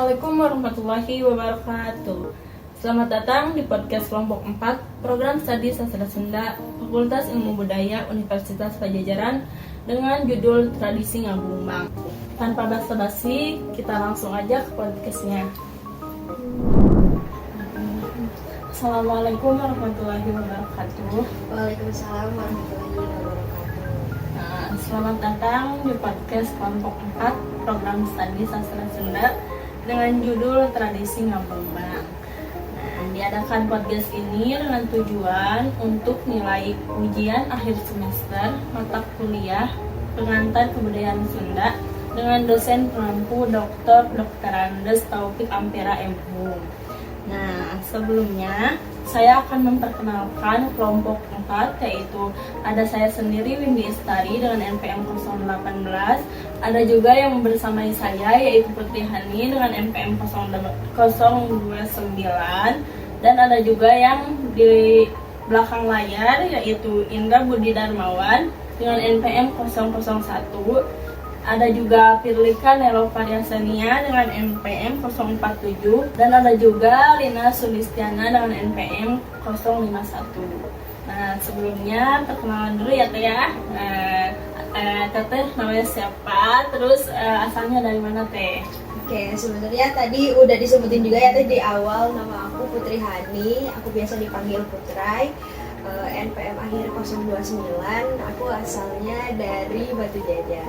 Assalamualaikum warahmatullahi wabarakatuh. Selamat datang di podcast kelompok 4 Program Studi Sastra Sunda Fakultas Ilmu Budaya Universitas Padjadjaran dengan judul Tradisi Ngabumbang. Tanpa basa-basi, kita langsung aja ke podcastnya. Assalamualaikum warahmatullahi wabarakatuh. Waalaikumsalam warahmatullahi wabarakatuh. Selamat datang di podcast kelompok 4 Program Studi Sastra Sunda dengan judul Tradisi Ngabumbang. Diadakan podcast ini dengan tujuan untuk nilai ujian akhir semester mata kuliah Pengantar Kebudayaan Sunda dengan dosen pengampu Dr. Andes Taufik Ampera MHum. Nah, sebelumnya saya akan memperkenalkan kelompok 4, yaitu ada saya sendiri Windy Istari dengan NPM 018, ada juga yang bersamai saya yaitu Putri Hani dengan NPM 029, dan ada juga yang di belakang layar yaitu Indra Budi Darmawan dengan NPM 001. Ada juga Firlika Nelo Variasania dengan NPM 047, dan ada juga Lina Sulistiana dengan NPM 051. Nah, sebelumnya perkenalan dulu ya Teh ya. Teteh namanya siapa? Terus asalnya dari mana Teh? Oke, sebenarnya tadi udah disebutin juga ya Teh di awal, nama aku Putri Hani, aku biasa dipanggil Putrai. NPM akhir 029, aku asalnya dari Batu Jajar.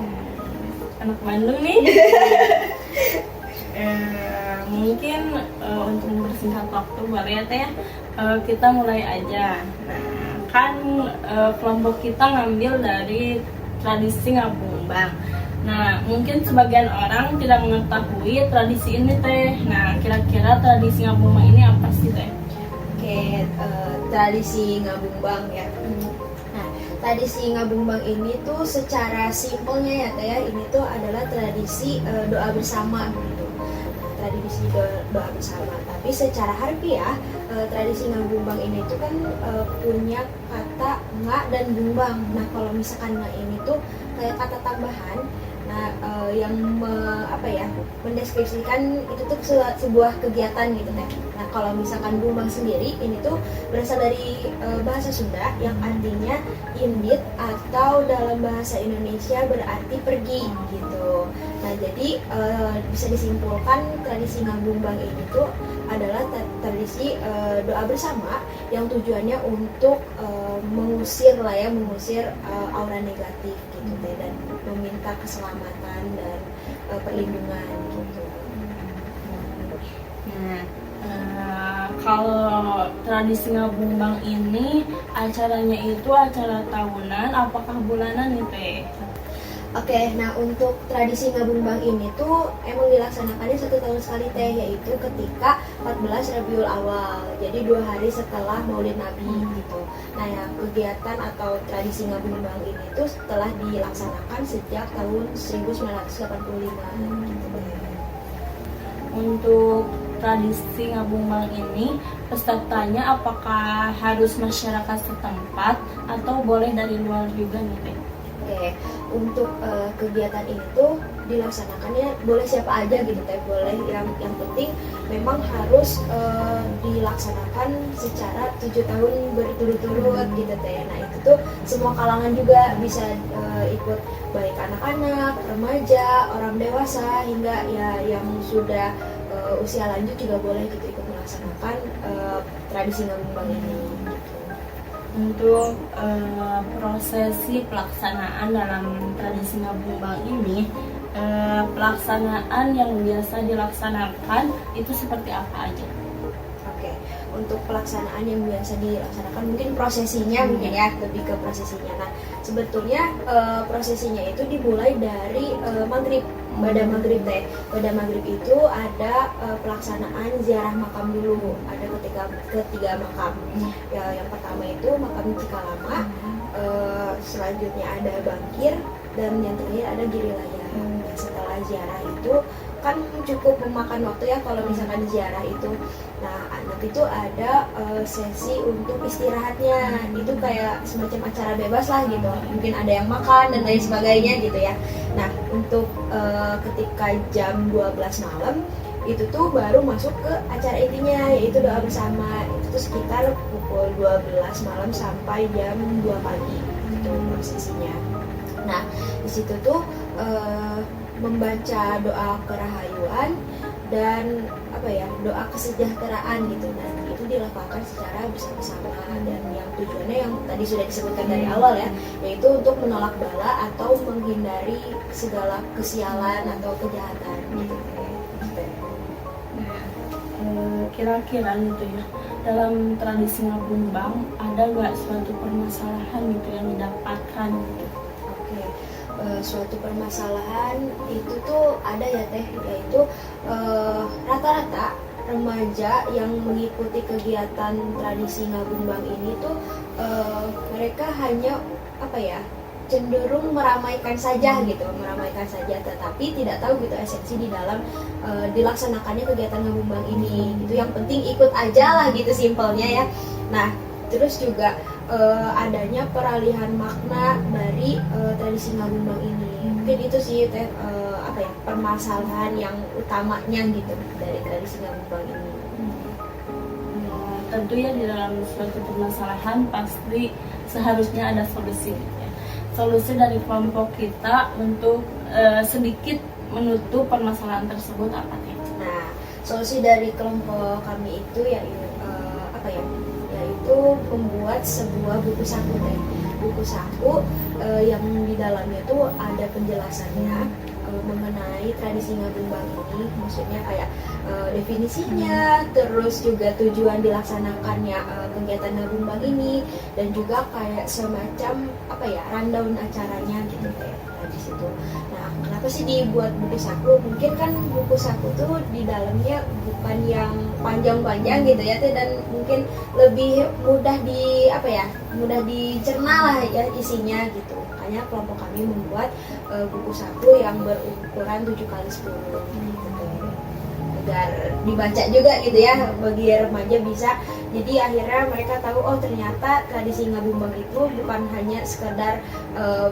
Anak Bandung nih. Mungkin untuk mempersingkat waktu boleh ya Teh, kita mulai aja. Nah, kan kelompok kita ngambil dari tradisi Ngabumbang. Nah, mungkin sebagian orang tidak mengetahui tradisi ini Teh. Nah, kira-kira tradisi Ngabumbang ini apa sih Teh? Oke, tradisi Ngabumbang ya. Tradisi Ngabumbang ini tuh secara simpelnya ya Teh ya, ini tuh adalah tradisi doa bersama gitu. Tradisi doa bersama. Tapi secara harfiah tradisi Ngabumbang ini tuh kan punya kata nga dan bumbang. Nah, kalau misalkan nga ini tuh kayak kata tambahan. Nah, yang mendeskripsikan itu tuh sebuah kegiatan gitu Teh. Nah, kalau misalkan bumbang sendiri ini tuh berasal dari bahasa Sunda yang artinya indit, atau dalam bahasa Indonesia berarti pergi gitu. Nah, jadi bisa disimpulkan tradisi Ngabumbang ini tuh adalah tradisi doa bersama yang tujuannya untuk mengusir aura negatif gitu Teh, dan meminta keselamatan dan perlindungan gitu. Nah, kalau tradisi Ngabumbang ini acaranya itu acara tahunan, apakah bulanan nih Teh? Oke, nah untuk tradisi Ngabumbang ini tuh emang dilaksanakannya 1 tahun sekali Teh, yaitu ketika 14 Rabiul Awal, jadi 2 hari setelah Maulid Nabi gitu. Nah, yang kegiatan atau tradisi Ngabumbang ini tuh setelah dilaksanakan sejak tahun 1985 gitu Teh. Untuk tradisi Ngabumbang ini, pesertanya apakah harus masyarakat setempat atau boleh dari luar juga nih Teh? Oke, untuk kegiatan ini tuh dilaksanakannya boleh siapa aja gitu Teh, boleh yang penting memang harus dilaksanakan secara 7 tahun berturut-turut gitu Teh. Nah, itu tuh semua kalangan juga bisa ikut, baik anak-anak, remaja, orang dewasa, hingga ya yang sudah usia lanjut juga boleh gitu ikut melaksanakan tradisi Ngabumbang ini gitu. Untuk prosesi pelaksanaan dalam tradisi Ngabumbang ini, pelaksanaan yang biasa dilaksanakan itu seperti apa aja? Oke, untuk pelaksanaan yang biasa dilaksanakan mungkin prosesinya mungkin ya, lebih ke prosesinya. Nah, sebetulnya prosesinya itu dimulai dari maghrib, pada maghrib Teh. Pada maghrib itu ada pelaksanaan ziarah makam dulu, ada ketiga makam. Ya, yang pertama itu makam Cikalama, selanjutnya ada Bangkir, dan yang terakhir ada Girilaya. Nah, setelah ziarah itu kan cukup memakan waktu ya kalau misalkan ziarah itu. Nah, nanti itu ada sesi untuk istirahatnya, itu kayak semacam acara bebas lah gitu, mungkin ada yang makan dan lain sebagainya gitu ya. Nah, untuk ketika jam 12 malam itu tuh baru masuk ke acara intinya, yaitu doa bersama. Itu tuh sekitar pukul 12 malam sampai jam 2 pagi itu prosesinya. Nah, di situ tuh membaca doa kerahayuan dan doa kesejahteraan gitu. Dan itu dilakukan secara bersama-sama, dan yang tujuannya yang tadi sudah disebutkan dari awal ya, yaitu untuk menolak bala atau menghindari segala kesialan atau kejahatan gitu. Kira-kira gitu ya, dalam tradisi Ngabumbang ada nggak suatu permasalahan gitu yang didapatkan gitu? Oke, suatu permasalahan itu tuh ada ya Teh, yaitu rata-rata remaja yang mengikuti kegiatan tradisi Ngabumbang ini tuh mereka hanya cenderung meramaikan saja gitu, tetapi tidak tahu gitu esensi di dalam dilaksanakannya kegiatan Ngabumbang ini. Itu yang penting ikut aja lah gitu simpelnya ya. Nah, terus juga adanya peralihan makna dari tradisi Ngabumbang ini. Mungkin itu sih Teh permasalahan yang utamanya gitu dari tradisi Ngabumbang ini. Tentunya di dalam suatu permasalahan pasti seharusnya ada solusi. Solusi dari kelompok kita untuk sedikit menutup permasalahan tersebut apa nih? Nah, solusi dari kelompok kami itu yaitu membuat sebuah buku saku Teh. Buku saku yang di dalamnya tuh ada penjelasannya mengenai tradisi Ngabumbang ini, maksudnya kayak definisinya, terus juga tujuan dilaksanakannya kegiatan Ngabumbang ini, dan juga kayak semacam rundown acaranya gitu kayak di situ. Nah, kenapa sih dibuat buku saku? Mungkin kan buku saku tuh di dalamnya bukan yang panjang-panjang gitu ya, dan mungkin lebih mudah mudah dicerna lah ya isinya gitu. Makanya kelompok kami membuat buku saku yang berukuran 7x10 gitu, agar dibaca juga gitu ya bagi remaja bisa. Jadi akhirnya mereka tahu, oh ternyata tradisi Ngabumbang itu bukan hanya sekedar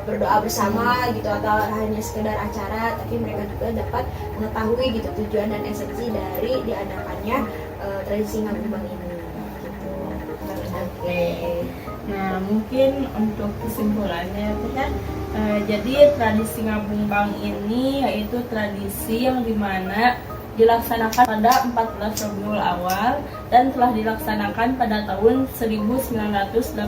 berdoa bersama gitu atau hanya sekedar acara, tapi mereka juga dapat mengetahui gitu tujuan dan esensi dari diadakannya tradisi Ngabumbang ini gitu. Oke. Nah, mungkin untuk kesimpulannya ya, jadi tradisi Ngabumbang ini yaitu tradisi yang dimana dilaksanakan pada 14 Rabiul Awal dan telah dilaksanakan pada tahun 1985.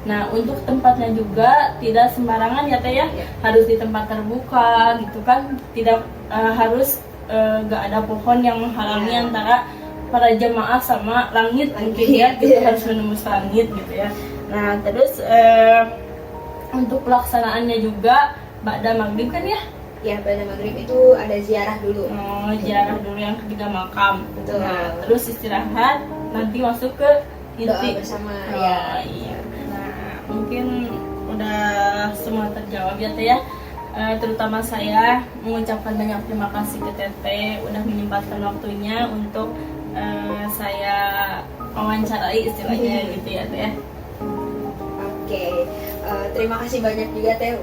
Nah, untuk tempatnya juga tidak sembarangan ya Teh ya, harus di tempat terbuka gitu kan, tidak harus gak ada pohon yang menghalangi antara para jemaah sama langit mungkin ya, kita harus menembus langit gitu ya. Nah, terus untuk pelaksanaannya juga ba'da maghrib kan ya? Ya, pada maghrib itu ada ziarah dulu. Oh, ziarah dulu yang ketiga makam. Betul. Nah, terus istirahat, nanti masuk ke inti doa bersama. Oh, iya. Nah, mungkin udah semua terjawab ya Teh ya. Terutama saya mengucapkan banyak terima kasih ke Teteh udah menyempatkan waktunya untuk saya wawancarai istilahnya gitu ya Teh. Oke, terima kasih banyak juga Teh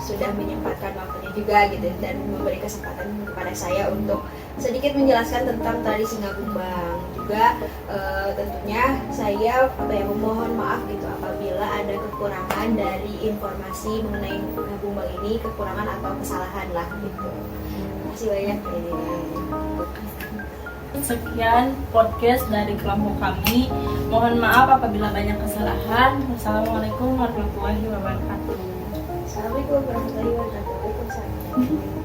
sudah menyempatkan waktunya juga gitu dan memberi kesempatan kepada saya untuk sedikit menjelaskan tentang tradisi Ngabumbang. Juga tentunya saya memohon maaf gitu apabila ada kekurangan dari informasi mengenai Ngabumbang ini, kekurangan atau kesalahan lah gitu. Terima kasih banyak. Sekian podcast dari kelompok kami. Mohon maaf apabila banyak kesalahan. Wassalamualaikum warahmatullahi wabarakatuh. Assalamualaikum warahmatullahi wabarakatuh.